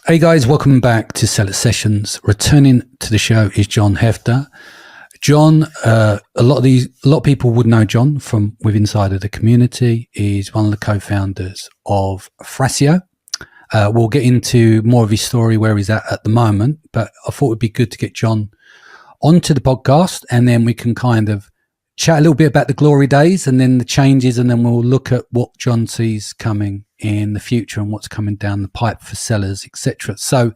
Hey guys, welcome back to Seller Sessions. Returning to the show is John Hefter. John, a lot of people would know John from within inside of the community. He's one of the co-founders of Thrasio. We'll get into more of his story, where he's at the moment, but I thought it'd be good to get John onto the podcast, and then we can kind of chat a little bit about the glory days and then the changes, and then we'll look at what John sees coming in the future and what's coming down the pipe for sellers, etc. So,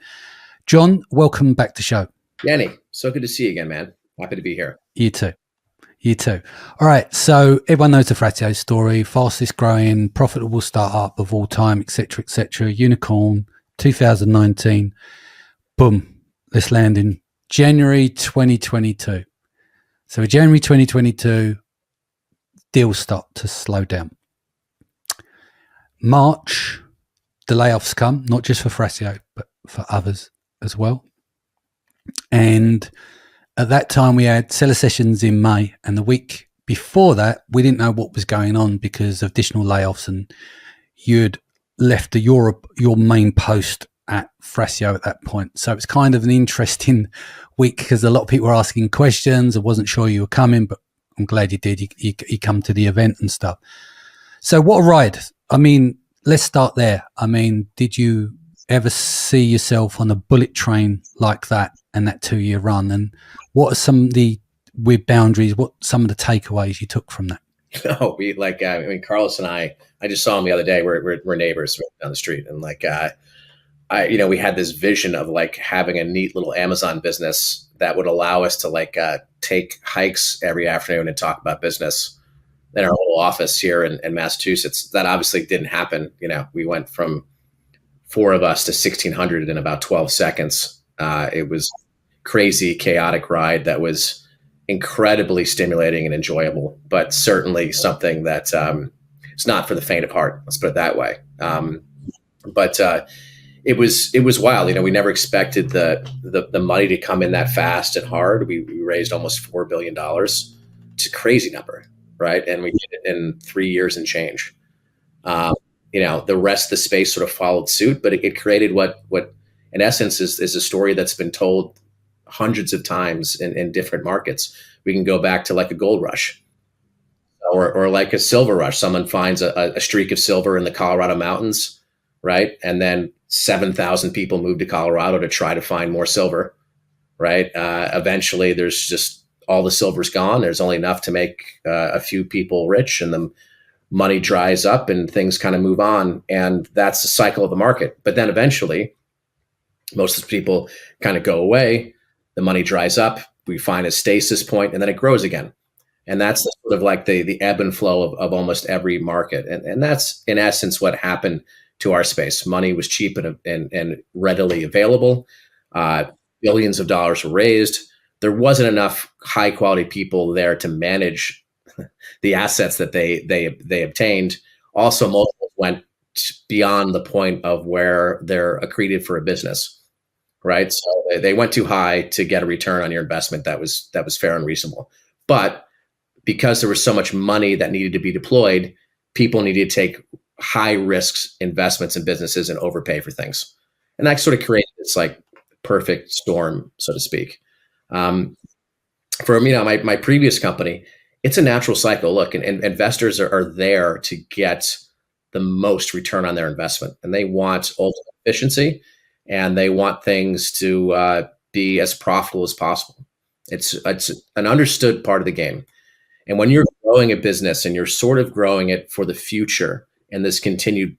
John, welcome back to the show. Yanni, so good to see you again, man. Happy to be here. You too. You too. All right. So everyone knows the Thrasio story, fastest growing, profitable startup of all time, etc., etc. Unicorn, 2019. Boom. Let's land in January 2022. So January 2022, deals start to slow down. March, the layoffs come, not just for Thrasio, but for others as well. And at that time, we had seller sessions in May, and the week before that, we didn't know what was going on because of additional layoffs, and you'd left your main post at Thrasio at that point. So it's kind of an interesting week because a lot of people were asking questions. I wasn't sure you were coming, but I'm glad you did. You come to the event and stuff. So what a ride. I mean, let's start there. I mean, did you ever see yourself on a bullet train like that and that 2-year run? And what are some of the weird boundaries? What some of the takeaways you took from that? Oh, Carlos and I just saw him the other day. We're neighbors down the street, and we had this vision of having a neat little Amazon business that would allow us to take hikes every afternoon and talk about business in our little office here in Massachusetts. That obviously didn't happen. We went from 4 of us to 1,600 in about 12 seconds. It was crazy, chaotic ride that was incredibly stimulating and enjoyable, but certainly something that it's not for the faint of heart. Let's put it that way. But it was wild. We never expected the money to come in that fast and hard. We raised almost $4 billion. It's a crazy number, right? And we did it in 3 years and change. The rest of the space sort of followed suit, but it created what in essence is a story that's been told hundreds of times in different markets. We can go back to a gold rush or like a silver rush. Someone finds a streak of silver in the Colorado mountains, right? And then 7,000 people move to Colorado to try to find more silver, right? Eventually there's just all the silver's gone. There's only enough to make a few people rich, and the money dries up and things kind of move on. And that's the cycle of the market. But then eventually most of the people kind of go away. The money dries up. We find a stasis point, and then it grows again. And that's sort of the ebb and flow of almost every market. And that's in essence what happened to our space. Money was cheap and readily available. Billions of dollars were raised. There wasn't enough high quality people there to manage the assets that they obtained. Also, multiples went beyond the point of where they're accreted for a business, right? So they went too high to get a return on your investment that was fair and reasonable. But because there was so much money that needed to be deployed, people needed to take high risks investments in businesses and overpay for things. And that sort of created this perfect storm, so to speak. For my previous company, it's a natural cycle. Look, and investors are there to get the most return on their investment, and they want ultimate efficiency, and they want things to be as profitable as possible. It's an understood part of the game. And when you're growing a business and you're sort of growing it for the future and this continued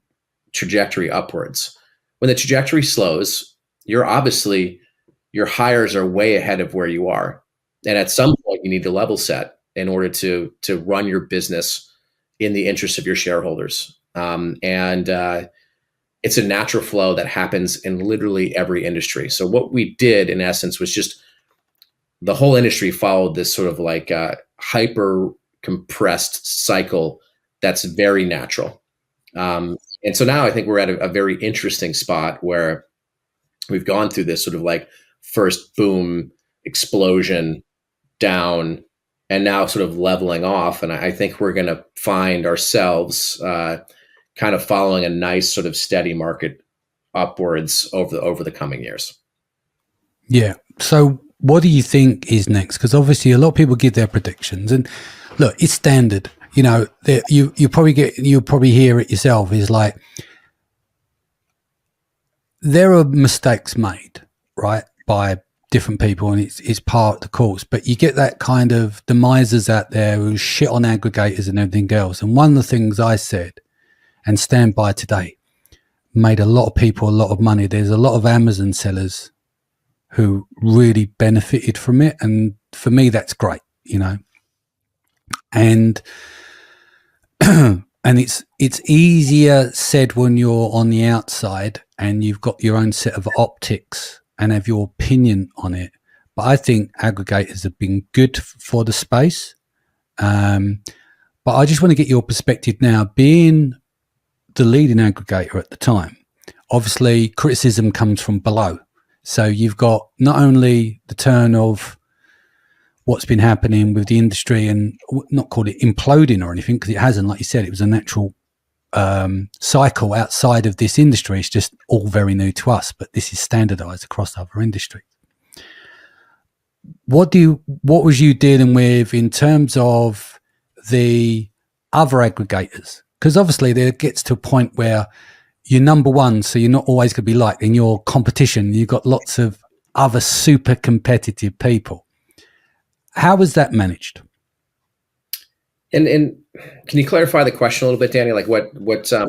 trajectory upwards, when the trajectory slows, your hires are way ahead of where you are. And at some point you need to level set in order to run your business in the interest of your shareholders. It's a natural flow that happens in literally every industry. So what we did in essence was just the whole industry followed this sort of hyper compressed cycle that's very natural. And so now I think we're at a very interesting spot where we've gone through this sort of first boom, explosion, down, and now sort of leveling off. And I think we're going to find ourselves kind of following a nice sort of steady market upwards over the coming years. Yeah. So what do you think is next? Because obviously a lot of people give their predictions, and look, it's standard. You know, you'll probably hear it yourself. Is like there are mistakes made, right, by different people, and it's part of the course. But you get that kind of the misers out there who shit on aggregators and everything else. And one of the things I said and stand by today made a lot of people a lot of money. There's a lot of Amazon sellers who really benefited from it, and for me, that's great, you know. And and it's easier said when you're on the outside and you've got your own set of optics and have your opinion on it. But I think aggregators have been good for the space. But I just want to get your perspective now, being the leading aggregator at the time. Obviously, criticism comes from below. So you've got not only the turn of what's been happening with the industry, and not call it imploding or anything, because it hasn't. Like you said, it was a natural cycle outside of this industry. It's just all very new to us, but this is standardized across other industries. What was you dealing with in terms of the other aggregators? Because obviously there gets to a point where you're number one, so you're not always going to be liked. In your competition, you've got lots of other super competitive people. How was that managed? And can you clarify the question a little bit, Danny? Like what?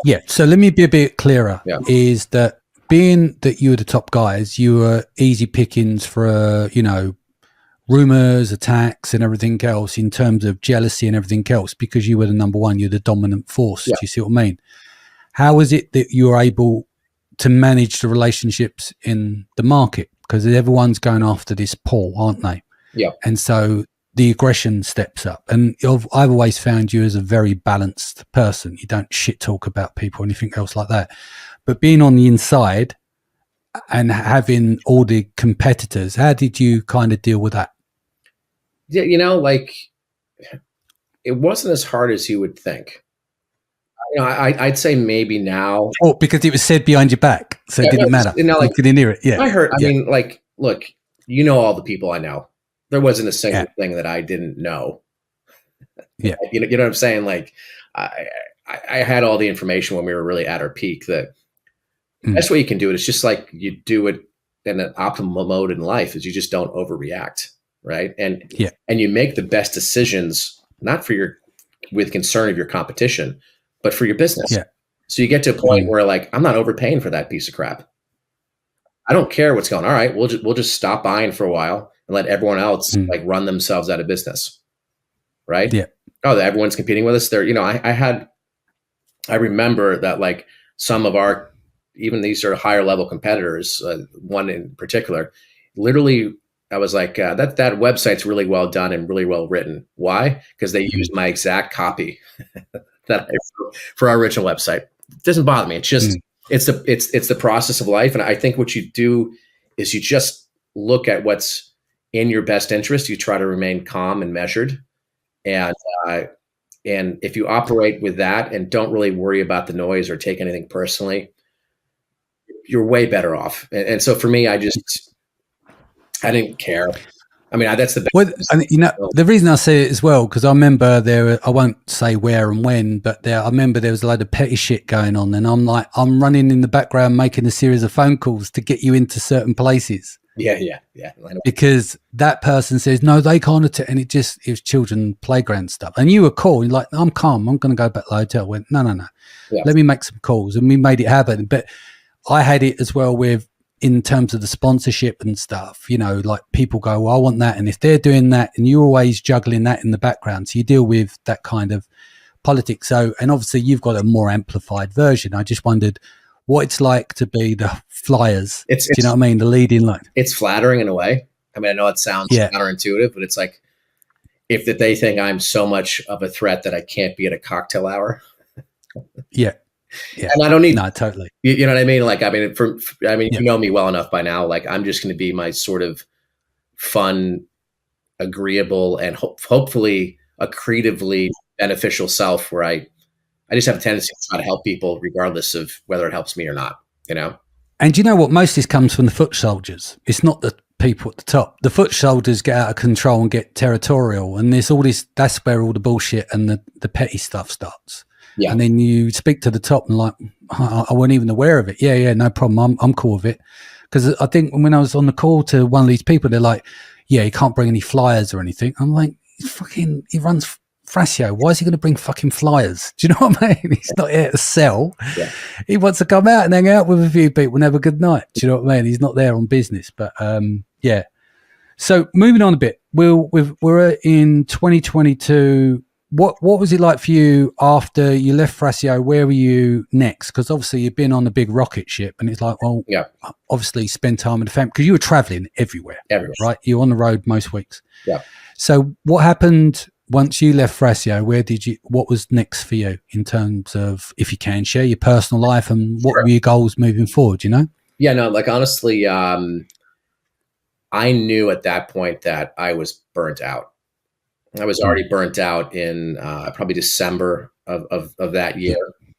Yeah. So let me be a bit clearer. Yeah. Is that being that you were the top guys, you were easy pickings for rumors, attacks, and everything else in terms of jealousy and everything else, because you were the number one, you're the dominant force. Yeah. Do you see what I mean? How is it that you were able to manage the relationships in the market? Because everyone's going after this Paul, aren't they? Yeah. And so the aggression steps up. And I've always found you as a very balanced person. You don't shit talk about people or anything else like that. But being on the inside and having all the competitors, how did you kind of deal with that? Yeah, like it wasn't as hard as you would think. I'd say maybe now. Oh, because it was said behind your back, so it didn't matter. You couldn't hear it. Yeah, I heard. I mean, like, look, all the people I know. There wasn't a single thing that I didn't know. Yeah, you know what I'm saying? Like, I had all the information when we were really at our peak. That the best way you can do it is just like you do it in an optimal mode in life. Is you just don't overreact, right? And you make the best decisions not with concern of your competition, but for your business. Yeah. So you get to a point where like, I'm not overpaying for that piece of crap. I don't care what's going on. All right, we'll just stop buying for a while and let everyone else like run themselves out of business. Right? Yeah. Oh, everyone's competing with us. I remember that like some of our, even these sort of higher level competitors, one in particular, literally I was like, that website's really well done and really well written. Why? Because they used my exact copy that I wrote for our original website. It doesn't bother me. It's just it's the process of life. And I think what you do is you just look at what's in your best interest. You try to remain calm and measured, and if you operate with that and don't really worry about the noise or take anything personally, you're way better off. And so for me, I didn't care. I mean, that's the best. Well, the reason I say it as well, because I remember I won't say where and when, but I remember there was a load of petty shit going on. And I'm running in the background, making a series of phone calls to get you into certain places. Yeah. Because that person says, no, they can't attend. And it was children playground stuff. And you were cool. You're like, I'm calm. I'm going to go back to the hotel. I went, no. Yeah. Let me make some calls. And we made it happen. But I had it as well in terms of the sponsorship and stuff, like people go, well, I want that. And if they're doing that, and you're always juggling that in the background. So you deal with that kind of politics. So, and obviously you've got a more amplified version. I just wondered what it's like to be the flyers. Do you know what I mean? The leading line. It's flattering in a way. I mean, I know it sounds counterintuitive, but it's like, if they think I'm so much of a threat that I can't be at a cocktail hour. Yeah. Yeah. And I don't need, no, totally. You know what I mean? Like, you know me well enough by now. Like, I'm just going to be my sort of fun, agreeable, and hopefully accretively beneficial self, where I just have a tendency to try to help people regardless of whether it helps me or not, And you know what? Most of this comes from the foot soldiers. It's not the people at the top. The foot soldiers get out of control and get territorial. And there's all this, that's where all the bullshit and the petty stuff starts. Yeah. And then you speak to the top and like, I wasn't even aware of it. Yeah, no problem. I'm cool with it. Because I think when I was on the call to one of these people, they're like, yeah, he can't bring any flyers or anything. I'm like, he runs Thrasio. Why is he going to bring fucking flyers? Do you know what I mean? He's not here to sell. Yeah. He wants to come out and hang out with a few people and have a good night. Do you know what I mean? He's not there on business. But yeah. So moving on a bit, we're in 2022. What was it like for you after you left Thrasio? Where were you next? Because obviously you've been on a big rocket ship, and it's like, well, yeah, obviously spend time with the family because you were traveling everywhere, right? You're on the road most weeks. Yeah. So what happened once you left Thrasio? What was next for you in terms of, if you can share your personal life, and what were your goals moving forward? You know? Yeah, no, like honestly, I knew at that point that I was burnt out. I was already burnt out in probably December of that year,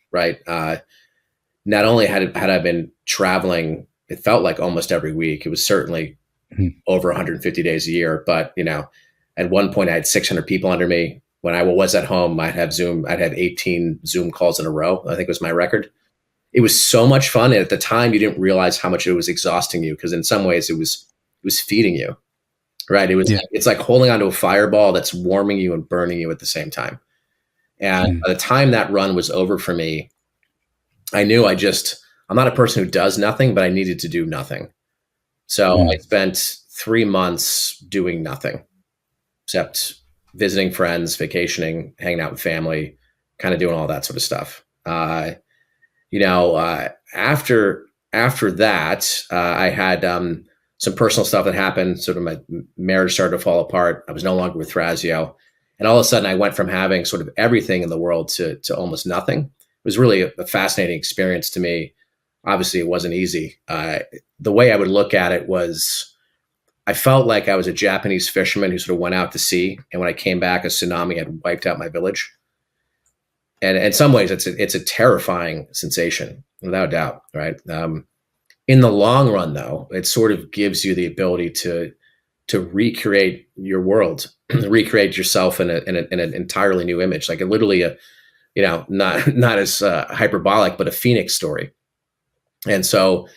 right? Not only had I been traveling, it felt like almost every week. It was certainly over 150 days a year. But, you know, at one point I had 600 people under me. When I was at home, I'd have 18 Zoom calls in a row. I think was my record. It was so much fun. And at the time, you didn't realize how much it was exhausting you, because in some ways it was feeding you. Right. It's like holding onto a fireball that's warming you and burning you at the same time. And by the time that run was over for me, I knew I'm not a person who does nothing, but I needed to do nothing. So I spent 3 months doing nothing except visiting friends, vacationing, hanging out with family, kind of doing all that sort of stuff. After that, I had, some personal stuff that happened. Sort of my marriage started to fall apart. I was no longer with Thrasio. And all of a sudden I went from having sort of everything in the world to almost nothing. It was really a fascinating experience to me. Obviously it wasn't easy. The way I would look at it was, I felt like I was a Japanese fisherman who sort of went out to sea. And when I came back, a tsunami had wiped out my village. And in some ways it's a terrifying sensation, without doubt. Right. In the long run, though, it sort of gives you the ability to recreate your world, recreate yourself in an entirely new image, like literally not as hyperbolic, but a phoenix story. And so,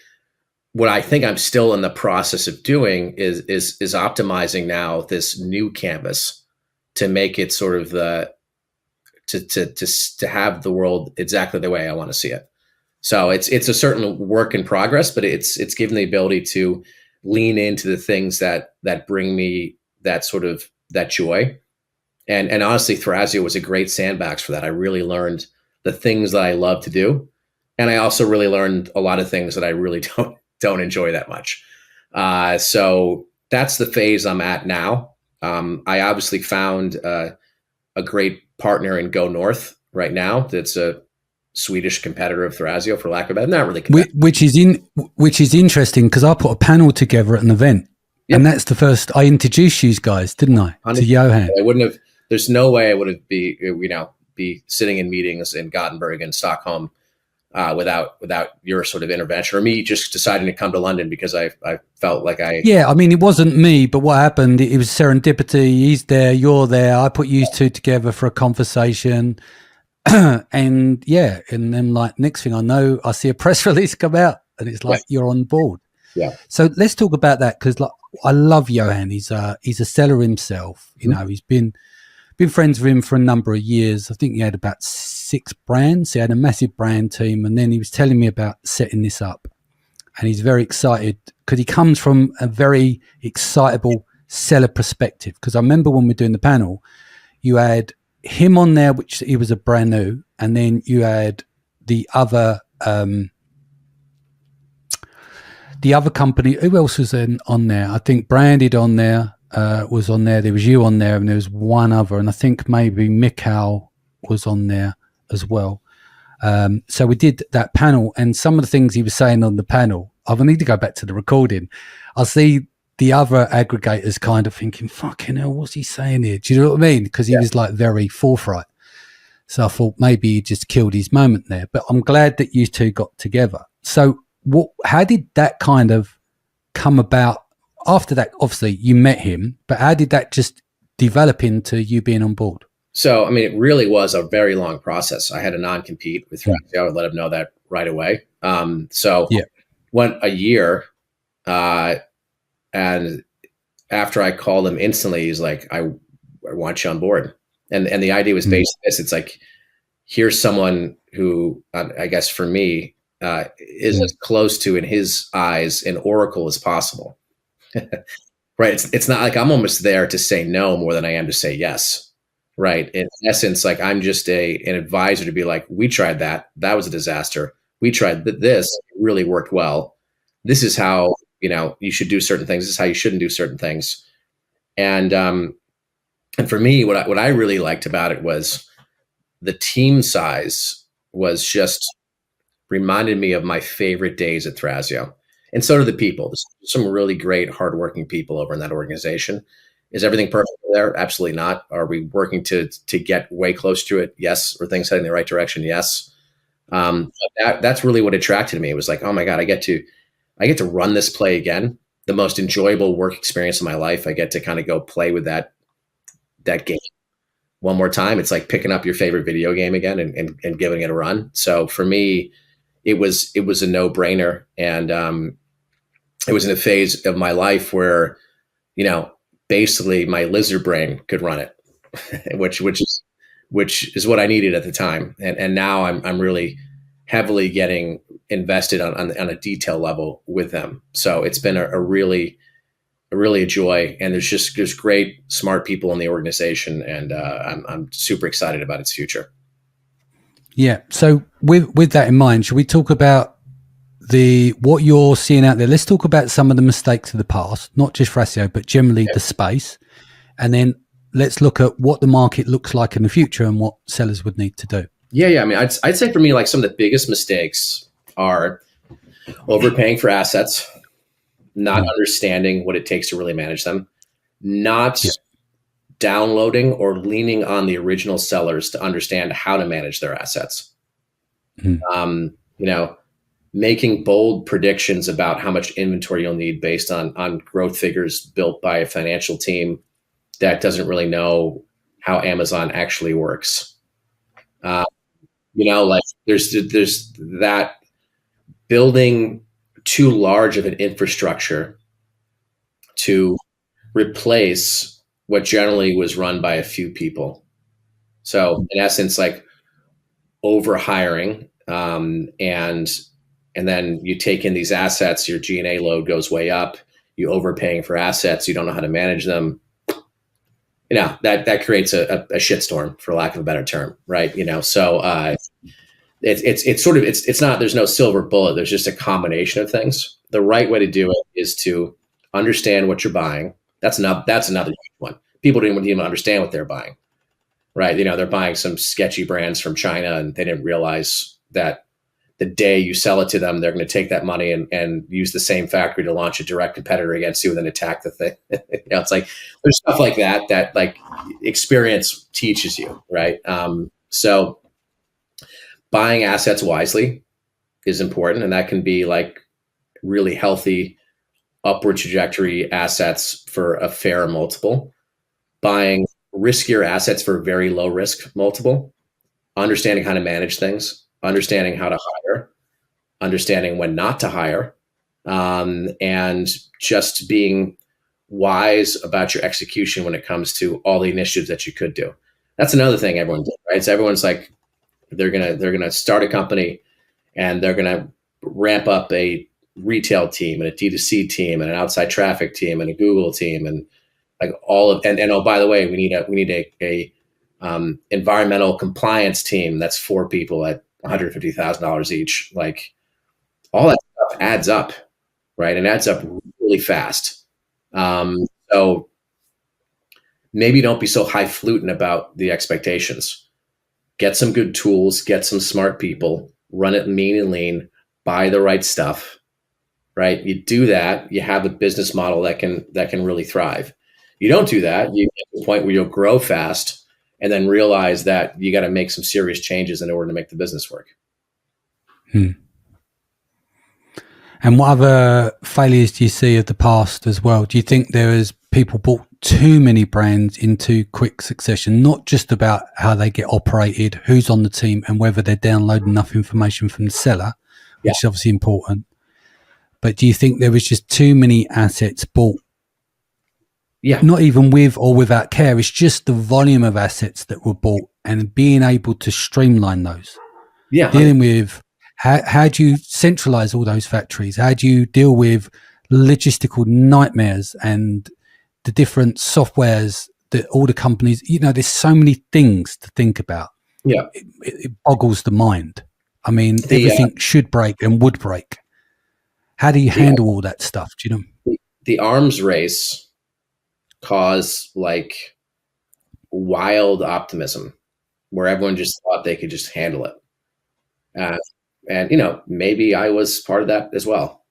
what I think I'm still in the process of doing is optimizing now this new canvas to make it sort of to have the world exactly the way I want to see it. So it's a certain work in progress, but it's given the ability to lean into the things that bring me that joy. And honestly, Thrasio was a great sandbox for that. I really learned the things that I love to do. And I also really learned a lot of things that I really don't enjoy that much. So that's the phase I'm at now. I obviously found a great partner in Go North right now. That's a Swedish competitor of Thrasio, for lack of a better, not really. Which is interesting, because I put a panel together at an event, and that's the first I introduced you guys, didn't I? To Johan. I wouldn't have. There's no way I would have be sitting in meetings in Gothenburg and Stockholm without your sort of intervention, or me just deciding to come to London because I felt like I. Yeah, I mean, it wasn't me, but what happened? It was serendipity. He's there, you're there. I put you two together for a conversation. And then like next thing I know, I see a press release come out, and it's like you're on board. Yeah. So let's talk about that, because like I love Johan. He's a seller himself. You know, he's been friends with him for a number of years. I think he had about 6 brands. He had a massive brand team, and then he was telling me about setting this up, and he's very excited because he comes from a very excitable seller perspective. Because I remember when we were doing the panel, you had him on there, which he was a brand new, and then you had the other company. Who else was on there? I think Branded on there was on there. There was you on there, and there was one other, and I think maybe Mikhail was on there as well. So we did that panel, and some of the things he was saying on the panel, I need to go back to the recording. I see the other aggregators kind of thinking, fucking hell, what's he saying here? Do you know what I mean? Because he was like very forthright. So I thought maybe he just killed his moment there. But I'm glad that you two got together. So how did that kind of come about? After that, obviously you met him, but how did that just develop into you being on board? So, I mean, it really was a very long process. I had a non-compete with Thrasio. I would let him know that right away. So Yeah. went a year, and after I called him instantly, he's like, I want you on board. And the idea was based on this. It's like, here's someone who, I guess for me, is as close to, in his eyes, an oracle as possible. Right. It's not like I'm almost there to say no more than I am to say yes. Right. In essence, like I'm just an advisor to be like, we tried that. That was a disaster. We tried this. It really worked well. This is how, you should do certain things. This is how you shouldn't do certain things. And for me, what I really liked about it was the team size was just reminded me of my favorite days at Thrasio. And so do the people. There's some really great, hardworking people over in that organization. Is everything perfect there? Absolutely not. Are we working to get way close to it? Yes. Are things heading in the right direction? Yes. That's really what attracted me. It was like, oh my God, I get to run this play again. The most enjoyable work experience of my life. I get to kind of go play with that game one more time. It's like picking up your favorite video game again and giving it a run. So for me, it was a no-brainer. And it was in a phase of my life where, basically my lizard brain could run it, which is what I needed at the time. And now I'm really heavily getting invested on a detail level with them. So it's been a really a joy. And there's great, smart people in the organization, and I'm super excited about its future. Yeah. So with that in mind, should we talk about what you're seeing out there? Let's talk about some of the mistakes of the past, not just Thrasio, but generally the space. And then let's look at what the market looks like in the future and what sellers would need to do. Yeah. I mean, I'd say for me, like some of the biggest mistakes are overpaying for assets, not understanding what it takes to really manage them, not downloading or leaning on the original sellers to understand how to manage their assets. Making bold predictions about how much inventory you'll need based on growth figures built by a financial team that doesn't really know how Amazon actually works. Like there's that building too large of an infrastructure to replace what generally was run by a few people. So in essence, like over hiring, and then you take in these assets, your G&A load goes way up. You overpaying for assets, you don't know how to manage them. That creates a shitstorm, for lack of a better term, right? So it's not, there's no silver bullet. There's just a combination of things. The right way to do it is to understand what you're buying. That's another one. People didn't even understand what they're buying, right? They're buying some sketchy brands from China, and they didn't realize that the day you sell it to them, they're going to take that money and use the same factory to launch a direct competitor against you and then attack the thing. It's like, there's stuff like that like experience teaches you, right? So buying assets wisely is important. And that can be like really healthy upward trajectory assets for a fair multiple. Buying riskier assets for very low risk multiple. Understanding how to manage things. Understanding how to hire, understanding when not to hire, and just being wise about your execution when it comes to all the initiatives that you could do. That's another thing everyone does, right? So everyone's like, they're gonna start a company, and they're gonna ramp up a retail team and a D2C team and an outside traffic team and a Google team and like all of and oh, by the way, we need a environmental compliance team that's 4 people at $150,000 each. Like all that stuff adds up, right? And adds up really fast. So maybe don't be so highfalutin about the expectations. Get some good tools, get some smart people, run it mean and lean, buy the right stuff, right? You do that, you have a business model that can really thrive. You don't do that, you get to the point where you'll grow fast and then realize that you got to make some serious changes in order to make the business work. And what other failures do you see of the past as well? Do you think there is people bought too many brands into quick succession, not just about how they get operated, who's on the team, and whether they're downloading enough information from the seller, Yeah. which is obviously important. But do you think there was just too many assets bought? Yeah. Not even with or without care. It's just the volume of assets that were bought and being able to streamline those. Yeah. Dealing with how do you centralize all those factories? How do you deal with logistical nightmares and the different softwares that all the companies, there's so many things to think about. Yeah. It boggles the mind. I mean, everything should break and would break. How do you handle all that stuff? Do you know? The arms race caused like wild optimism where everyone just thought they could just handle it. And maybe I was part of that as well.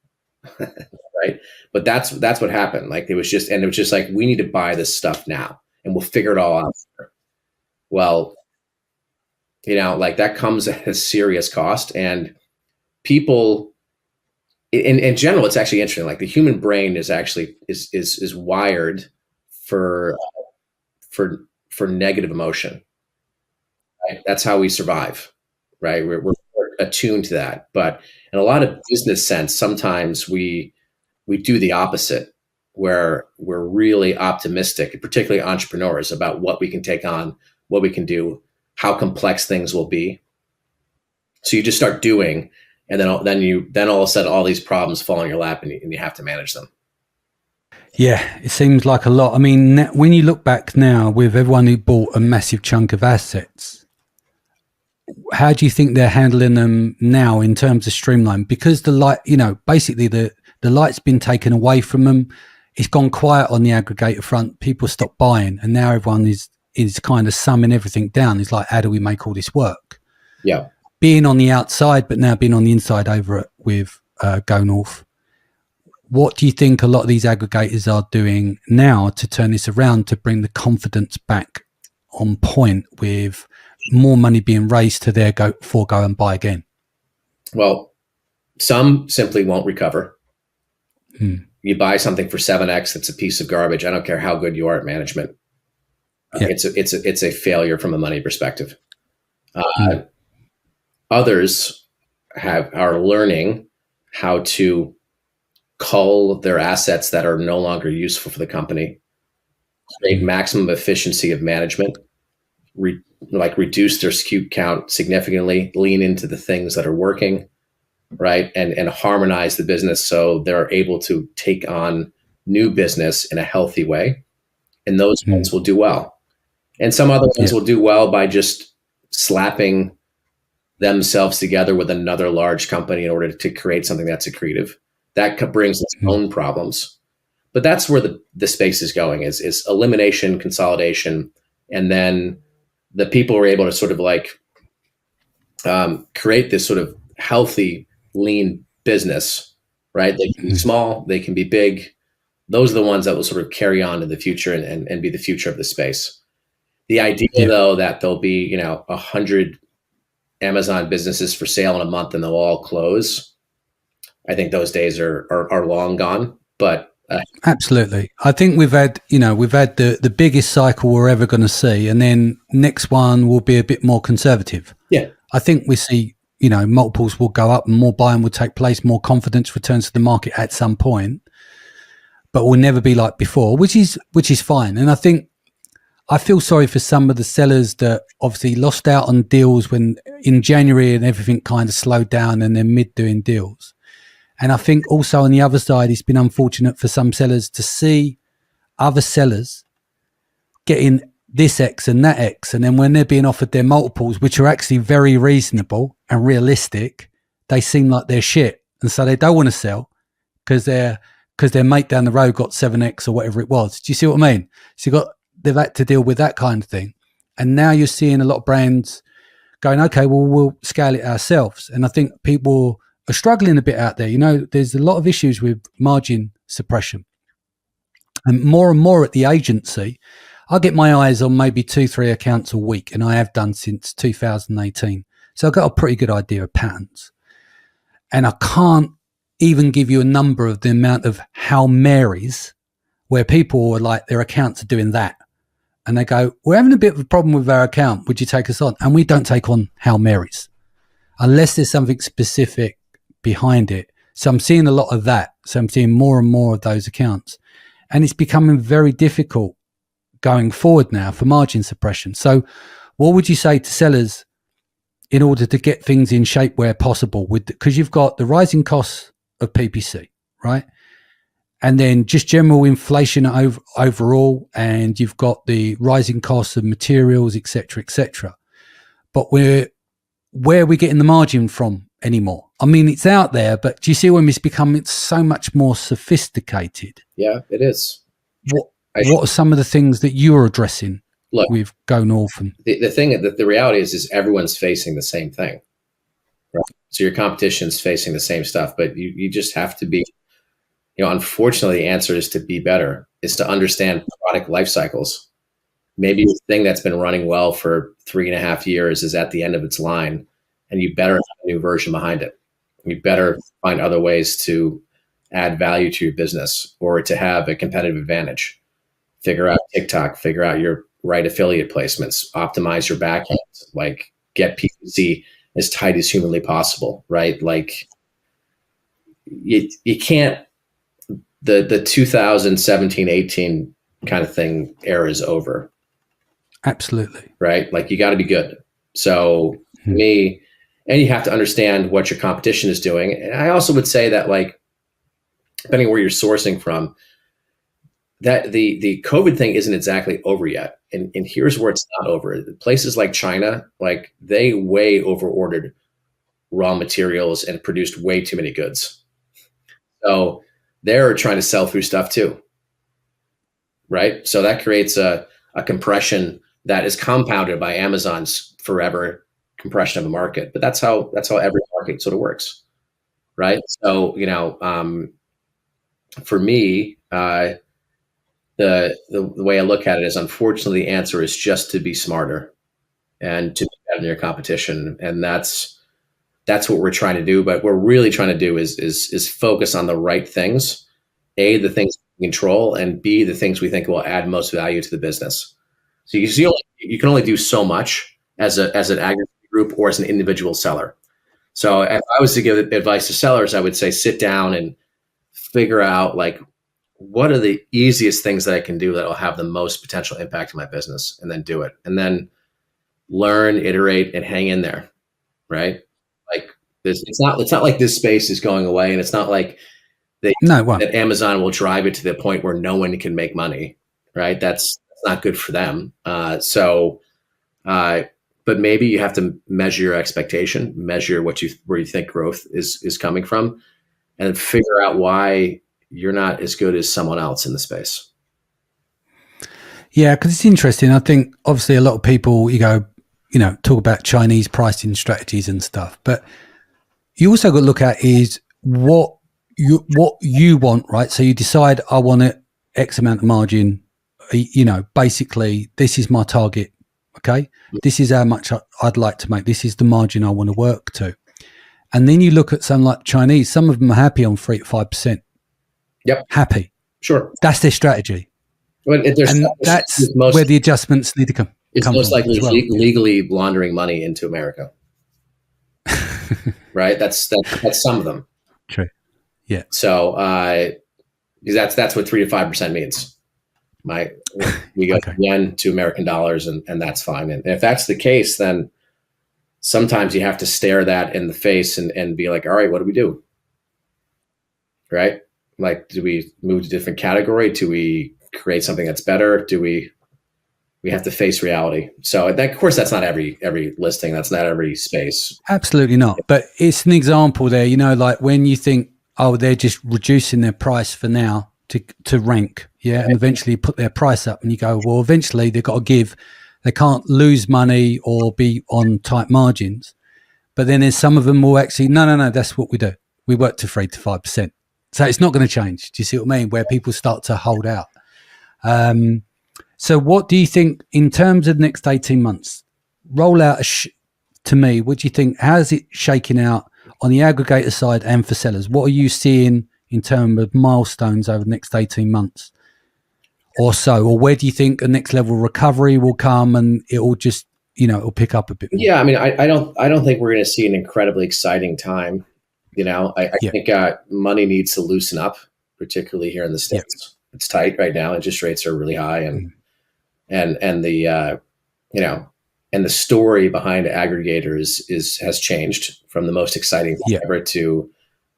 Right. But that's what happened. Like it was just like, we need to buy this stuff now and we'll figure it all out. Well, like that comes at a serious cost, and people in general, it's actually interesting. Like the human brain is actually is wired for negative emotion. Right? That's how we survive. Right. We're attuned to that. But in a lot of business sense, sometimes we do the opposite, where we're really optimistic, particularly entrepreneurs, about what we can take on, what we can do, how complex things will be. So you just start doing, and then all of a sudden all these problems fall in your lap, and you have to manage them. Yeah, it seems like a lot. I mean, when you look back now with everyone who bought a massive chunk of assets, how do you think they're handling them now in terms of streamline? Because the light, basically the light's been taken away from them. It's gone quiet on the aggregator front. People stop buying, and now everyone is kind of summing everything down. It's like, how do we make all this work? Yeah. Being on the outside, but now being on the inside over with Go North. What do you think a lot of these aggregators are doing now to turn this around, to bring the confidence back on point with more money being raised to their go and buy again? Well, some simply won't recover. You buy something for 7x, it's a piece of garbage. I don't care how good you are at management. Yeah. It's a failure from a money perspective. Others are learning how to cull their assets that are no longer useful for the company, create maximum efficiency of management, reduce their SKU count significantly, lean into the things that are working, right? And harmonize the business so they're able to take on new business in a healthy way. And those ones will do well. And some other ones will do well by just slapping themselves together with another large company in order to create something that's accretive. That brings its own problems. But that's where the space is going, is elimination, consolidation, and then the people are able to sort of like create this sort of healthy, lean business, right? They can be small, they can be big. Those are the ones that will sort of carry on in the future and be the future of the space. The idea, though, that there'll be 100 Amazon businesses for sale in a month and they'll all close, I think those days are long gone. But absolutely, I think we've had the biggest cycle we're ever going to see, and then next one will be a bit more conservative. Yeah, I think we see multiples will go up and more buying will take place, more confidence returns to the market at some point, but will never be like before, which is fine. And I feel sorry for some of the sellers that obviously lost out on deals when in January and everything kind of slowed down and they're mid doing deals. And I think also on the other side, it's been unfortunate for some sellers to see other sellers getting this X and that X. And then when they're being offered their multiples, which are actually very reasonable and realistic, they seem like they're shit. And so they don't want to sell because their mate down the road got 7X or whatever it was. Do you see what I mean? So they've had to deal with that kind of thing. And now you're seeing a lot of brands going, okay, well, we'll scale it ourselves. And I think people are struggling a bit out there. There's a lot of issues with margin suppression. And more at the agency, I get my eyes on maybe 2-3 accounts a week, and I have done since 2018. So I've got a pretty good idea of patterns. And I can't even give you a number of the amount of Hail Marys where people are like, their accounts are doing that. And they go, we're having a bit of a problem with our account. Would you take us on? And we don't take on Hail Marys unless there's something specific behind it. So I'm seeing a lot of that. So I'm seeing more and more of those accounts. And it's becoming very difficult going forward now for margin suppression. So what would you say to sellers in order to get things in shape where possible? Because you've got the rising costs of PPC, right? And then just general inflation overall, and you've got the rising costs of materials, et cetera, et cetera. But where are we getting the margin from anymore? I mean, it's out there, but do you see when it's becoming so much more sophisticated? Yeah, it is. What are some of the things that you're addressing with Go North? And the thing that the reality is everyone's facing the same thing, right? So your competition's facing the same stuff, but you just have to be, unfortunately, the answer is to be better, is to understand product life cycles. Maybe the thing that's been running well for 3.5 years is at the end of its line, and you better have a new version behind it. You better find other ways to add value to your business or to have a competitive advantage. Figure out TikTok, figure out your right affiliate placements, optimize your back end, like get PPC as tight as humanly possible, right? Like you can't, the 2017, 18 kind of thing era is over. Absolutely. Right? Like you got to be good. So me, and you have to understand what your competition is doing. And I also would say that, like, depending on where you're sourcing from, that the COVID thing isn't exactly over yet. And here's where it's not over. Places like China, like they way over ordered raw materials and produced way too many goods. So they're trying to sell through stuff too. Right? So that creates a compression that is compounded by Amazon's forever compression of the market. But that's how every market sort of works. Right? So, for me, the way I look at it is, unfortunately, the answer is just to be smarter and to be better than your competition. And that's what we're trying to do. But what we're really trying to do is focus on the right things. A, the things we control, and B, the things we think will add most value to the business. So you can only do so much as an aggregate group or as an individual seller. So if I was to give advice to sellers, I would say sit down and figure out, like, what are the easiest things that I can do that will have the most potential impact in my business, and then do it. And then learn, iterate, and hang in there, right? Like this, it's not like this space is going away, and it's not like that Amazon will drive it to the point where no one can make money, right? That's not good for them. But maybe you have to measure your expectation, measure where you think growth is coming from, and figure out why you're not as good as someone else in the space. Yeah, because it's interesting. I think obviously a lot of people, talk about Chinese pricing strategies and stuff, but you also got to look at is what you want, right? So you decide, I want it X amount of margin. Basically, this is my target. Okay, this is how much I'd like to make. This is the margin I want to work to. And then you look at some like Chinese. Some of them are happy on 3 to 5%. Yep. Happy. Sure. That's their strategy. Well, that's where the adjustments need to come. It's most likely legally laundering money into America. Right? That's some of them. True. Yeah. So because that's what 3 to 5% means. We go from yen to American dollars, and that's fine. And if that's the case, then sometimes you have to stare that in the face and be like, all right, what do we do? Right? Like, do we move to a different category? Do we create something that's better? Do we have to face reality? So of course, that's not every listing. That's not every space. Absolutely not. But it's an example there, like when you think, oh, they're just reducing their price for now to rank. Yeah. And eventually put their price up, and you go, well, eventually they've got to give. They can't lose money or be on tight margins. But then there's some of them will actually, no, that's what we do. We work to 3 to 5%. So it's not going to change. Do you see what I mean? Where people start to hold out. So what do you think in terms of the next 18 months? Roll out to me, what do you think? How's it shaking out on the aggregator side and for sellers, what are you seeing in terms of milestones over the next 18 months or so? Or where do you think the next level of recovery will come and it will just, it'll pick up a bit more? Yeah, I mean, I don't think we're going to see an incredibly exciting time. I think money needs to loosen up, particularly here in the States. It's tight right now. Interest rates are really high, and the and the story behind aggregators has changed from the most exciting thing ever to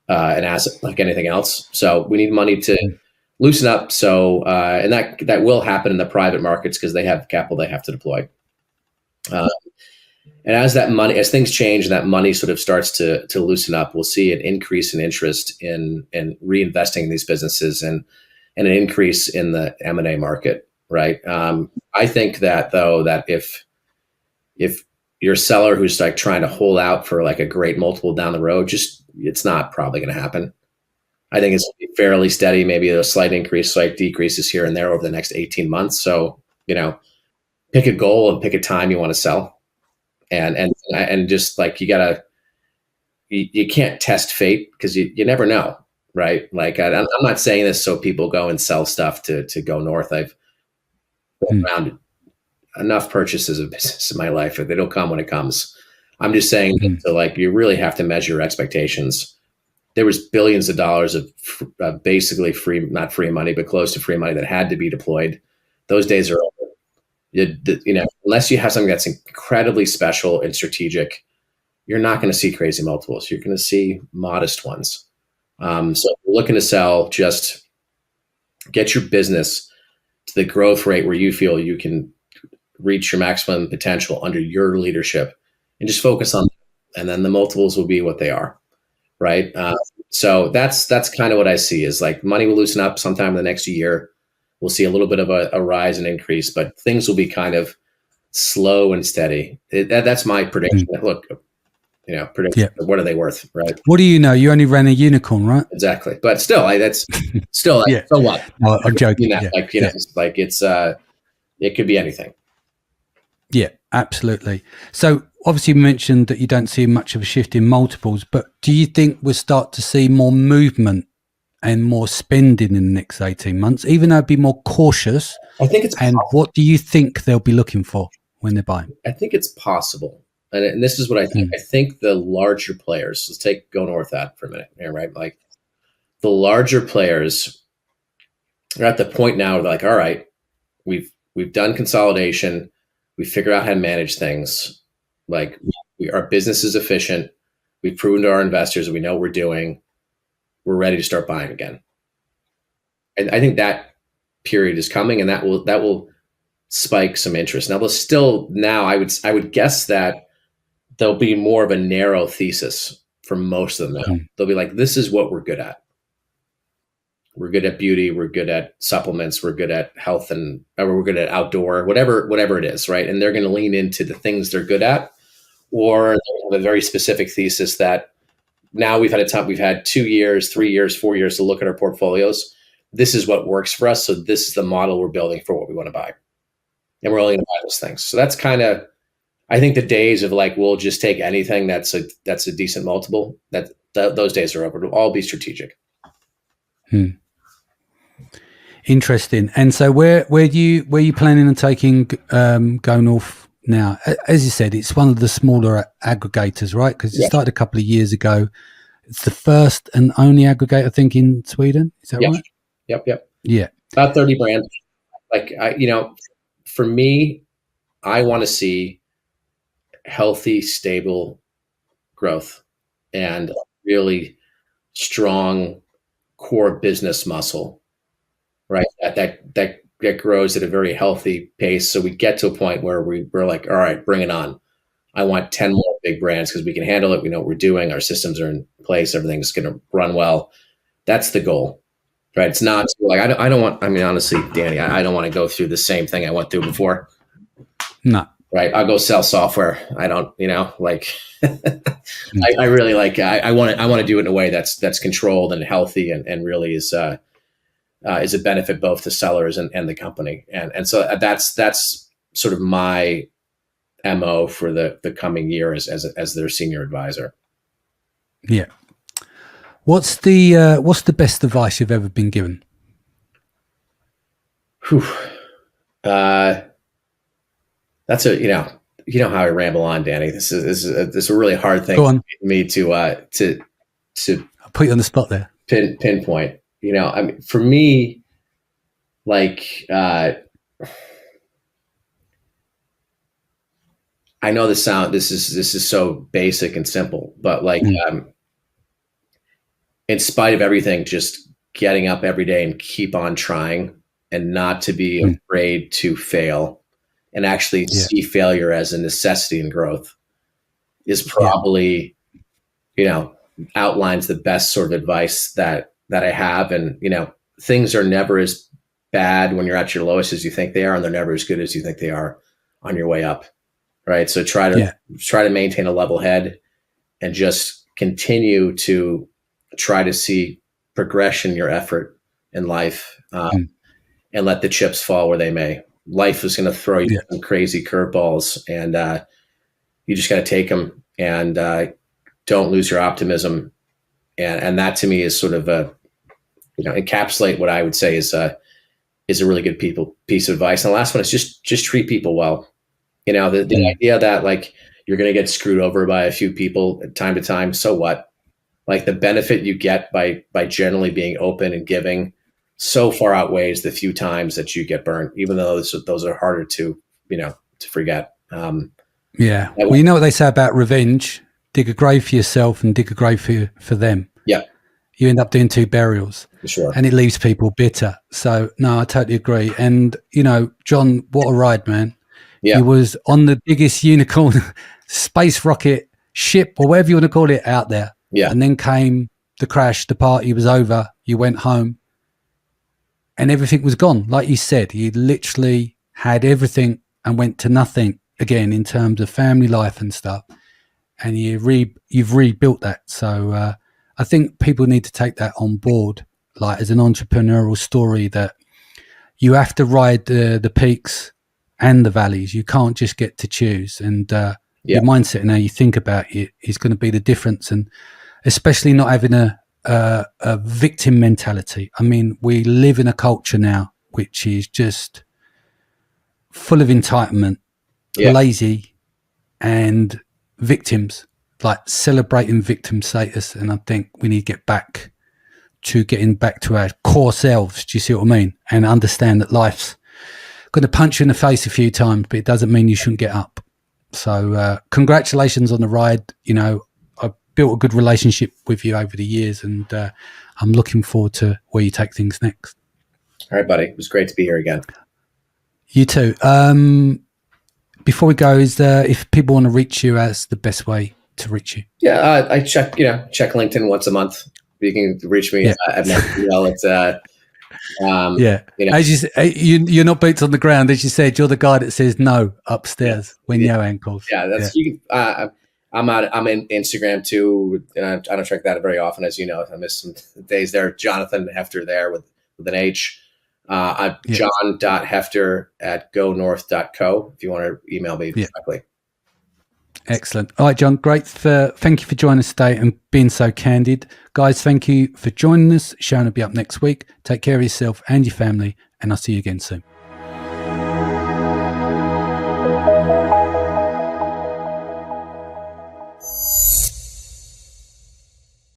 an asset like anything else. So we need money to loosen up. So and that will happen in the private markets because they have capital they have to deploy. And as things change and that money sort of starts to loosen up, we'll see an increase in interest in reinvesting in these businesses and an increase in the M&A market, right? I think that though, that if you're a seller who's like trying to hold out for like a great multiple down the road, it's not probably going to happen. I think it's fairly steady, maybe a slight increase, slight decreases here and there over the next 18 months. So, pick a goal and pick a time you want to sell. And just like you can't test fate because you never know, right? Like I'm not saying this so people go and sell stuff to go north. I've been around enough purchases of business in my life that they don't come when it comes. I'm just saying that, like, you really have to measure your expectations. There was billions of dollars of basically free, not free money, but close to free money that had to be deployed. Those days are over. Unless you have something that's incredibly special and strategic, you're not going to see crazy multiples. You're going to see modest ones. So if you're looking to sell, just get your business to the growth rate where you feel you can reach your maximum potential under your leadership, and just focus on that. And then the multiples will be what they are, right? So that's kind of what I see is like money will loosen up sometime in the next year. We'll see a little bit of a rise and increase, but things will be kind of slow and steady. That's my prediction. Look, prediction. What are they worth, right? What do you know? You only ran a unicorn, right? Exactly, but still, that's still like, so what? No, I'm joking. It's like it could be anything. Yeah, absolutely. So obviously you mentioned that you don't see much of a shift in multiples, but do you think we'll start to see more movement and more spending in the next 18 months, even though it'd be more cautious? I think it's And possible. what do you think they'll be looking for when they're buying? I think it's possible. And this is what I think. I think the larger players, let's go north that for a minute, right? Like the larger players are at the point now where they're like, all right, we've done consolidation. We figure out how to manage things. Like our business is efficient. We've proven to our investors that we know what we're doing. We're ready to start buying again. And I think that period is coming, and that will spike some interest. Now I would guess that there'll be more of a narrow thesis for most of them now. They'll be like, this is what we're good at. We're good at beauty. We're good at supplements. We're good at health, or we're good at outdoor, whatever it is, right? And they're going to lean into the things they're good at, or they have a very specific thesis that now we've had 2 years, 3 years, 4 years to look at our portfolios. This is what works for us. So this is the model we're building for what we want to buy. And we're only going to buy those things. So that's kind of, I think the days of like, we'll just take anything that's a decent multiple, those days are over. It'll all be strategic. Interesting. And so where are you planning on taking Go North now? As you said, it's one of the smaller aggregators, right? Because it started a couple of years ago. It's the first and only aggregator, I think, in Sweden. Is that right? Yep. Yeah. About 30 brands. Like, for me, I want to see healthy, stable growth and really strong core business muscle, right? That grows at a very healthy pace. So we get to a point where we're like, all right, bring it on. I want 10 more big brands because we can handle it. We know what we're doing. Our systems are in place. Everything's going to run well. That's the goal, right? It's not like, I don't want, honestly, Danny, I don't want to go through the same thing I went through before. No. Right. I'll go sell software. I don't, like, I really like, I want to do it in a way that's controlled and healthy and really is a benefit both to sellers and the company. And so that's sort of my MO for the coming year as their senior advisor. Yeah. What's the best advice you've ever been given? Whew. That's how I ramble on, Danny. This is a really hard thing Go on. for me to I'll put you on the spot there. pinpoint. I mean, for me, like, I know this is so basic and simple, but like, in spite of everything, just getting up every day and keep on trying, and not to be afraid to fail, and actually see failure as a necessity in growth, is probably, outlines the best sort of advice that I have. And, things are never as bad when you're at your lowest as you think they are, and they're never as good as you think they are on your way up. Right. So try to maintain a level head, and just continue to try to see progression in your effort in life, and let the chips fall where they may. Life is going to throw you some crazy curveballs, and you just got to take them, and don't lose your optimism. And that to me is sort of encapsulate what I would say is a really good piece of advice. And the last one is just treat people well. The idea that like you're going to get screwed over by a few people time to time, so what? Like, the benefit you get by generally being open and giving so far outweighs the few times that you get burnt, even though those are harder to forget. Well, you know what they say about revenge: dig a grave for yourself and dig a grave for them. Yeah. You end up doing 2 burials, sure, and it leaves people bitter. So no, I totally agree. And John, what a ride, man! Yeah. He was on the biggest unicorn space rocket ship, or whatever you want to call it, out there. Yeah. And then came the crash, the party was over, you went home, and everything was gone. Like you said, you literally had everything and went to nothing again in terms of family life and stuff. And you've rebuilt that. So I think people need to take that on board, like as an entrepreneurial story, that you have to ride the peaks and the valleys. You can't just get to choose. And your mindset and how you think about it is going to be the difference. And especially not having a victim mentality. I mean, we live in a culture now which is just full of entitlement, lazy, and victims, like celebrating victim status. And I think we need to get back to getting back to our core selves. Do you see what I mean? And understand that life's going to punch you in the face a few times, but it doesn't mean you shouldn't get up. So congratulations on the ride. I built a good relationship with you over the years, and I'm looking forward to where you take things next. All right, buddy. It was great to be here again. You too. Before we go, if people want to reach you, as the best way to reach you? Yeah, I check LinkedIn once a month. You can reach me at my email. It's As you say, you're not boots on the ground. As you said, you're the guy that says no upstairs when you have ankles. Yeah, that's you. I'm in Instagram too. I don't check that very often, as you know. I miss some days there. Jonathan Hefter there with an H. John.hefter@gonorth.co if you want to email me directly. Excellent. All right, John, great. Thank you for joining us today and being so candid. Guys, thank you for joining us. Sharon will be up next week. Take care of yourself and your family, and I'll see you again soon.